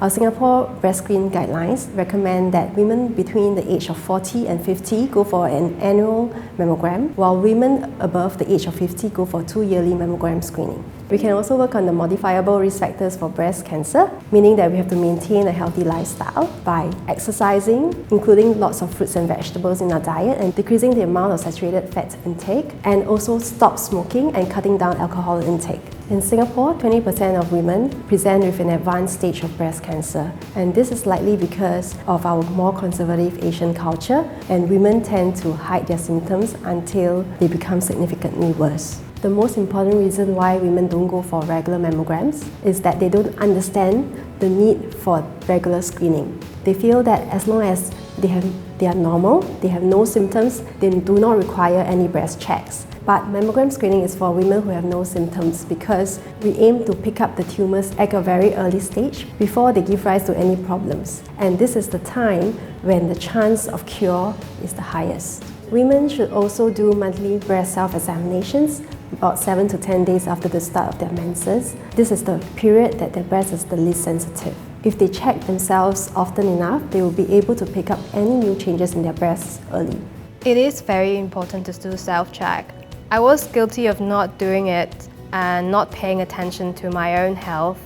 Our Singapore breast screen guidelines recommend that women between the age of 40 and 50 go for an annual mammogram, while women above the age of 50 go for 2 yearly mammogram screening. We can also work on the modifiable risk factors for breast cancer, meaning that we have to maintain a healthy lifestyle by exercising, including lots of fruits and vegetables in our diet, and decreasing the amount of saturated fat intake, and also stop smoking and cutting down alcohol intake. In Singapore, 20% of women present with an advanced stage of breast cancer, and this is likely because of our more conservative Asian culture, and women tend to hide their symptoms until they become significantly worse. The most important reason why women don't go for regular mammograms is that they don't understand the need for regular screening. They feel that as long as they are normal, they have no symptoms, they do not require any breast checks. But mammogram screening is for women who have no symptoms because we aim to pick up the tumours at a very early stage before they give rise to any problems. And this is the time when the chance of cure is the highest. Women should also do monthly breast self-examinations about 7 to 10 days after the start of their menses. This is the period that their breast is the least sensitive. If they check themselves often enough, they will be able to pick up any new changes in their breasts early. It is very important to do self-check. I was guilty of not doing it and not paying attention to my own health,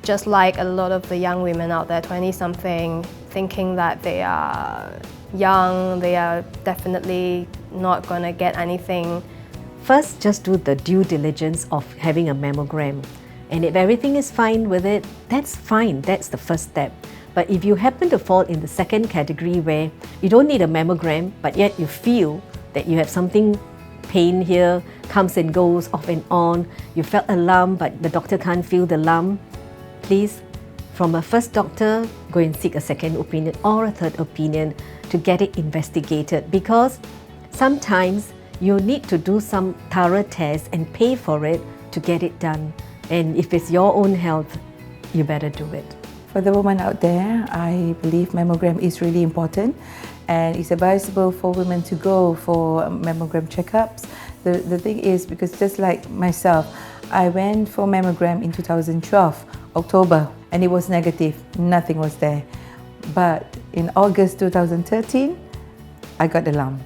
just like a lot of the young women out there, 20-something, thinking that they are young, they are definitely not going to get anything. First, just do the due diligence of having a mammogram. And if everything is fine with it, that's fine, that's the first step. But if you happen to fall in the second category where you don't need a mammogram, but yet you feel that you have something, pain here, comes and goes, off and on, you felt a lump but the doctor can't feel the lump, please, from a first doctor, go and seek a second opinion or a third opinion to get it investigated, because sometimes you need to do some thorough tests and pay for it to get it done. And if it's your own health, you better do it. For the women out there, I believe mammogram is really important, and it's advisable for women to go for mammogram checkups. The thing is, because just like myself, I went for mammogram in 2012, October, and it was negative, nothing was there. But in August 2013, I got the lump.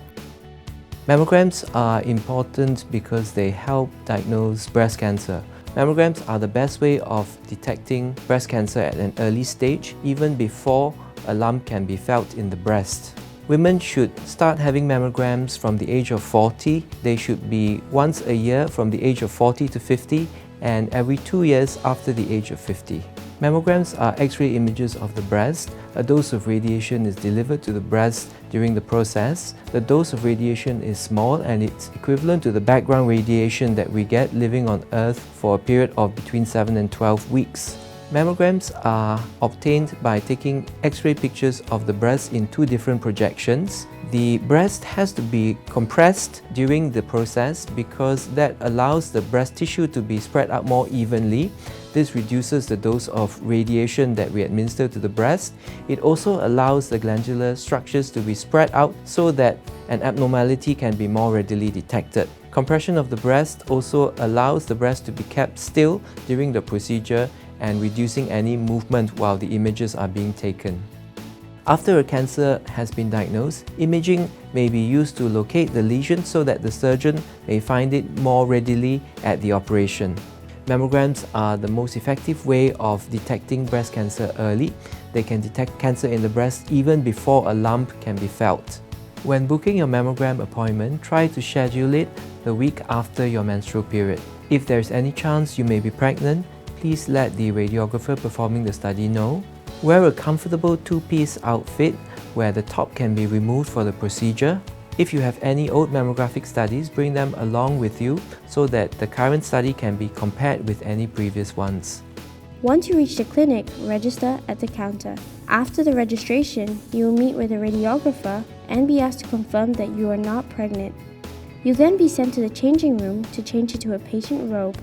Mammograms are important because they help diagnose breast cancer. Mammograms are the best way of detecting breast cancer at an early stage, even before a lump can be felt in the breast. Women should start having mammograms from the age of 40. They should be once a year from the age of 40 to 50 and every 2 years after the age of 50. Mammograms are X-ray images of the breast. A dose of radiation is delivered to the breast during the process. The dose of radiation is small and it's equivalent to the background radiation that we get living on Earth for a period of between 7 and 12 weeks. Mammograms are obtained by taking X-ray pictures of the breast in 2 different projections. The breast has to be compressed during the process because that allows the breast tissue to be spread out more evenly. This reduces the dose of radiation that we administer to the breast. It also allows the glandular structures to be spread out so that an abnormality can be more readily detected. Compression of the breast also allows the breast to be kept still during the procedure and reducing any movement while the images are being taken. After a cancer has been diagnosed, imaging may be used to locate the lesion so that the surgeon may find it more readily at the operation. Mammograms are the most effective way of detecting breast cancer early. They can detect cancer in the breast even before a lump can be felt. When booking your mammogram appointment, try to schedule it the week after your menstrual period. If there is any chance you may be pregnant, please let the radiographer performing the study know. Wear a comfortable 2-piece outfit where the top can be removed for the procedure. If you have any old mammographic studies, bring them along with you so that the current study can be compared with any previous ones. Once you reach the clinic, register at the counter. After the registration, you will meet with a radiographer and be asked to confirm that you are not pregnant. You'll then be sent to the changing room to change into a patient robe.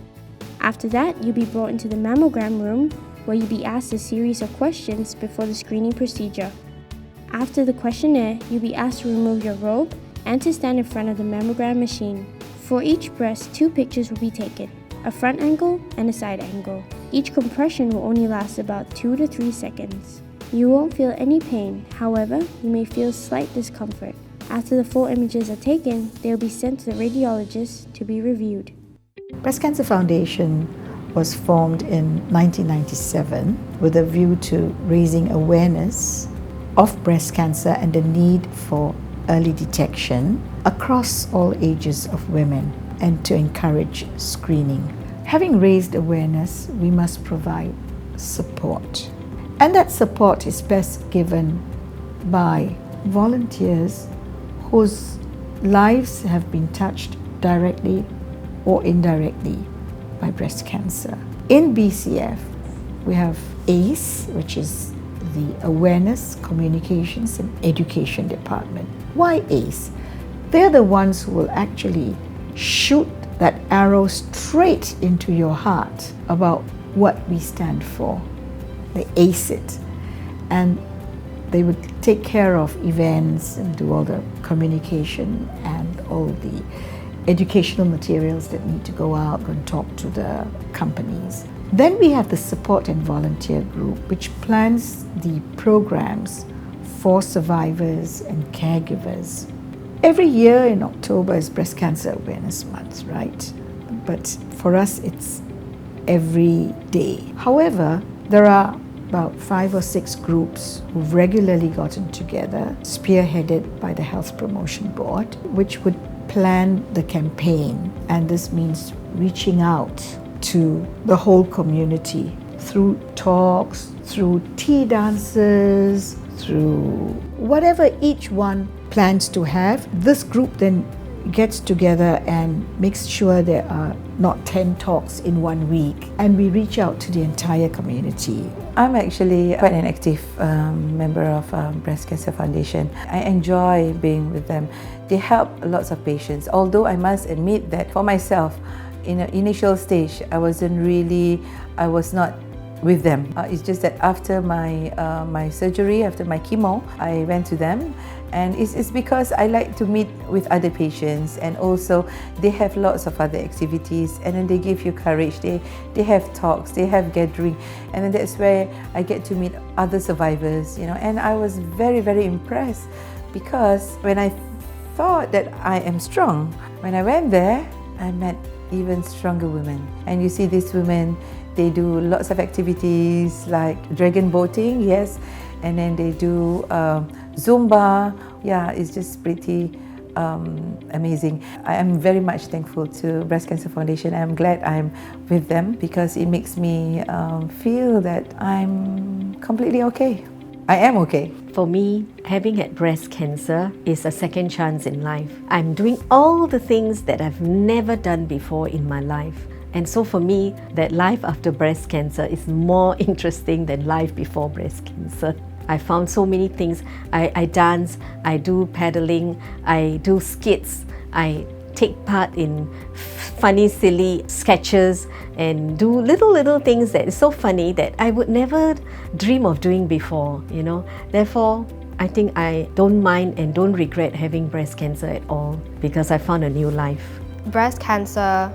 After that, you'll be brought into the mammogram room where you'll be asked a series of questions before the screening procedure. After the questionnaire, you'll be asked to remove your robe and to stand in front of the mammogram machine. For each breast, 2 pictures will be taken, a front angle and a side angle. Each compression will only last about 2 to 3 seconds. You won't feel any pain, however, you may feel slight discomfort. After the full images are taken, they will be sent to the radiologist to be reviewed. Breast Cancer Foundation was formed in 1997 with a view to raising awareness of breast cancer and the need for early detection across all ages of women and to encourage screening. Having raised awareness, we must provide support. And that support is best given by volunteers whose lives have been touched directly or indirectly by breast cancer. In BCF, we have ACE, which is the Awareness, Communications and Education Department. Why ACE? They're the ones who will actually shoot that arrow straight into your heart about what we stand for. They ace it, and they would take care of events and do all the communication and all the educational materials that need to go out and talk to the companies. Then we have the support and volunteer group, which plans the programs for survivors and caregivers. Every year in October is Breast Cancer Awareness Month, right? But for us, it's every day. However, there are about 5 or 6 groups who've regularly gotten together, spearheaded by the Health Promotion Board, which would plan the campaign. And this means reaching out to the whole community through talks, through tea dances, through whatever each one plans to have. This group then gets together and makes sure there are not 10 talks in 1 week, and we reach out to the entire community. I'm actually quite an active member of Breast Cancer Foundation. I enjoy being with them. They help lots of patients, although I must admit that for myself, in the initial stage, I was not with them. It's just that after my surgery, after my chemo, I went to them, and it's because I like to meet with other patients, and also they have lots of other activities, and then they give you courage. They have talks, they have gathering, and then that's where I get to meet other survivors, and I was very, very impressed, because when I thought that I am strong, when I went there, I met even stronger women. And you see these women, they do lots of activities like dragon boating, yes, and then they do Zumba. Yeah, it's just pretty amazing. I am very much thankful to Breast Cancer Foundation. I'm glad I'm with them because it makes me feel that I'm completely okay. I am okay. For me, having had breast cancer is a second chance in life. I'm doing all the things that I've never done before in my life. And so for me, that life after breast cancer is more interesting than life before breast cancer. I found so many things. I dance, I do paddling, I do skits, I take part in funny, silly sketches and do little things that is so funny that I would never dream of doing before, Therefore, I think I don't mind and don't regret having breast cancer at all because I found a new life. Breast cancer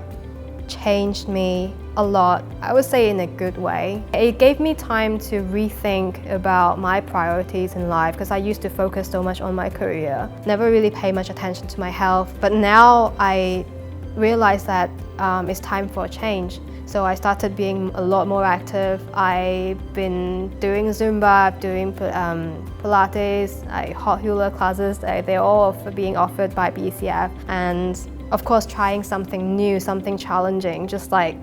changed me a lot, I would say in a good way. It gave me time to rethink about my priorities in life because I used to focus so much on my career, never really pay much attention to my health. But now I realized that it's time for a change. So I started being a lot more active. I've been doing Zumba, doing Pilates, hot hula classes. They're all being offered by BCF. And of course, trying something new, something challenging, just like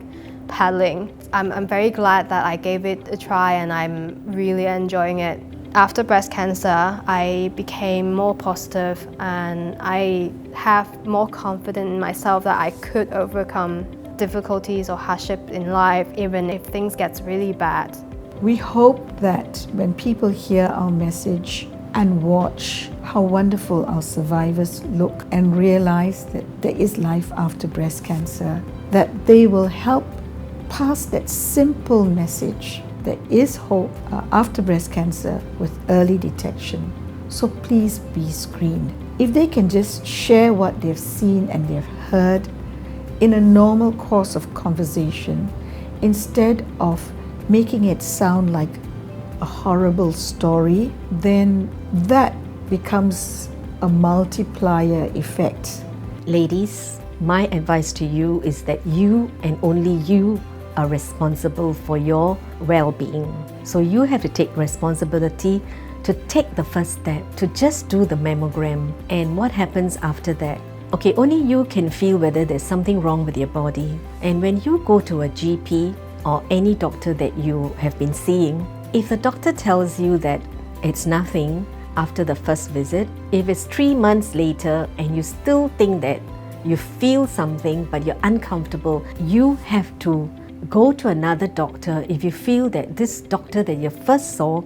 paddling. I'm very glad that I gave it a try and I'm really enjoying it. After breast cancer, I became more positive and I have more confidence in myself that I could overcome difficulties or hardship in life, even if things get really bad. We hope that when people hear our message and watch how wonderful our survivors look and realize that there is life after breast cancer, that they will help pass that simple message. There is hope after breast cancer with early detection. So please be screened. If they can just share what they've seen and they've heard in a normal course of conversation, instead of making it sound like a horrible story, then that becomes a multiplier effect. Ladies, my advice to you is that you and only you are responsible for your well-being. So you have to take responsibility to take the first step, to just do the mammogram. And what happens after that? Okay, only you can feel whether there's something wrong with your body. And when you go to a GP or any doctor that you have been seeing, if the doctor tells you that it's nothing after the first visit, if it's 3 months later and you still think that you feel something but you're uncomfortable, you have to go to another doctor if you feel that this doctor that you first saw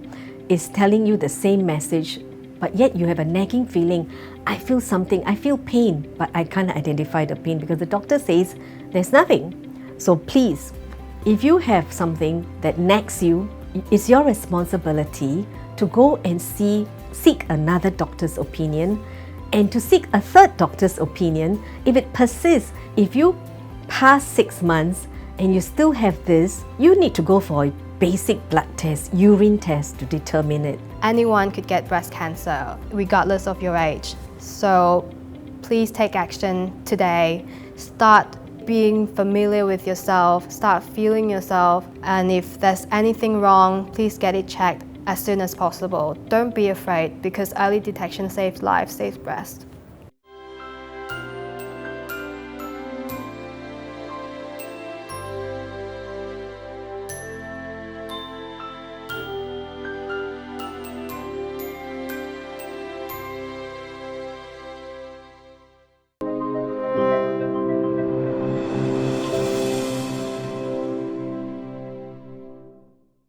is telling you the same message, but yet you have a nagging feeling, I feel something, I feel pain, but I can't identify the pain because the doctor says there's nothing. So please, if you have something that nags you, it's your responsibility to go and seek another doctor's opinion and to seek a third doctor's opinion if it persists. If you pass 6 months and you still have this, you need to go for a basic blood test, urine test to determine it. Anyone could get breast cancer, regardless of your age. So please take action today. Start being familiar with yourself, start feeling yourself, and if there's anything wrong, please get it checked as soon as possible. Don't be afraid, because early detection saves lives, saves breast.